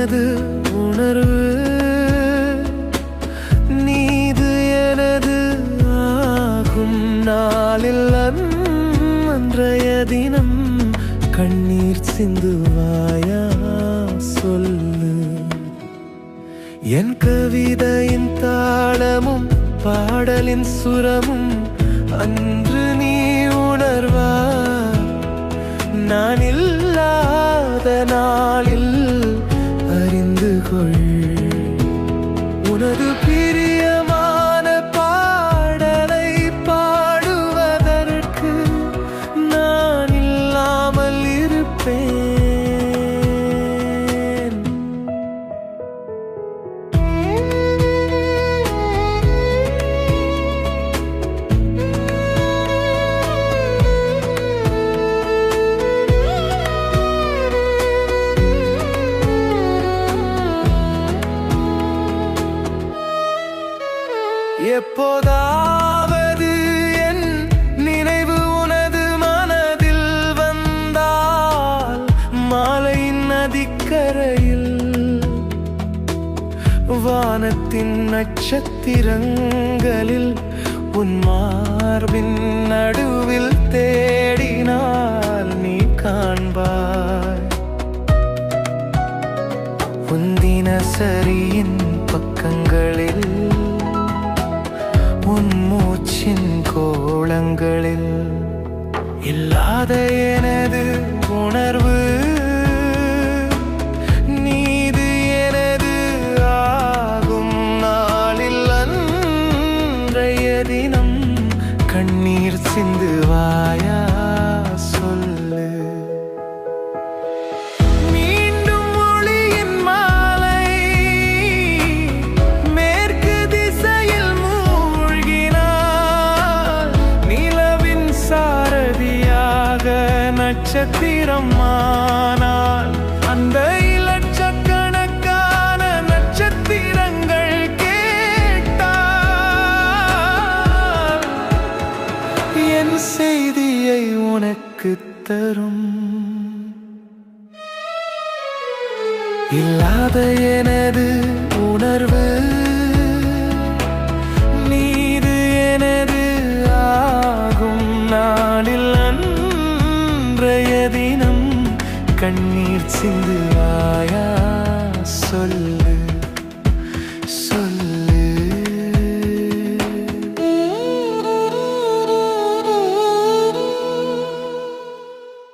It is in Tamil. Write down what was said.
எனது உணர்வு, நீது எனது ஆகும் நாளில் அன்றைய தினம் கண்ணீர் சிந்துவாயா சொல்லு. என் கவிதையின் தாளமும் பாடலின் சுரமும் அன்று நீ உணர்வா. நான் இல்லாத நாளில் அறிந்து கொள். உனது பிரியமான பாடலை பாடுவதற்கு நான் இல்லாமல் இருப்பேன். எப்போதாவது என் நினைவு உனது மனதில் வந்தால், மாலையின் நதிக்கரையில் வானத்தின் நட்சத்திரங்களில் உன் மார்பின் நடுவில் தேடினால் நீ காண்பாய். உன் தினசரியின் பக்கங்களில், உன் மூச்சின் கோளங்களில் இல்லாத எனது உணர்வு, நீது எனது ஆகும் நாளில் அன்றைய தினம் கண்ணீர் சிந்துவாயா சொல்லு. நட்சத்திரமானால் அந்த இலட்சக்கணக்கான நட்சத்திரங்கள் கேட்டால் என் செய்தியை உனக்கு தரும். இல்லாத எனது உணர்வு, நீது எனது ஆகும் நாளில் அன்றைய தினம் கண்ணீர் சிந்துவாயா சொல்.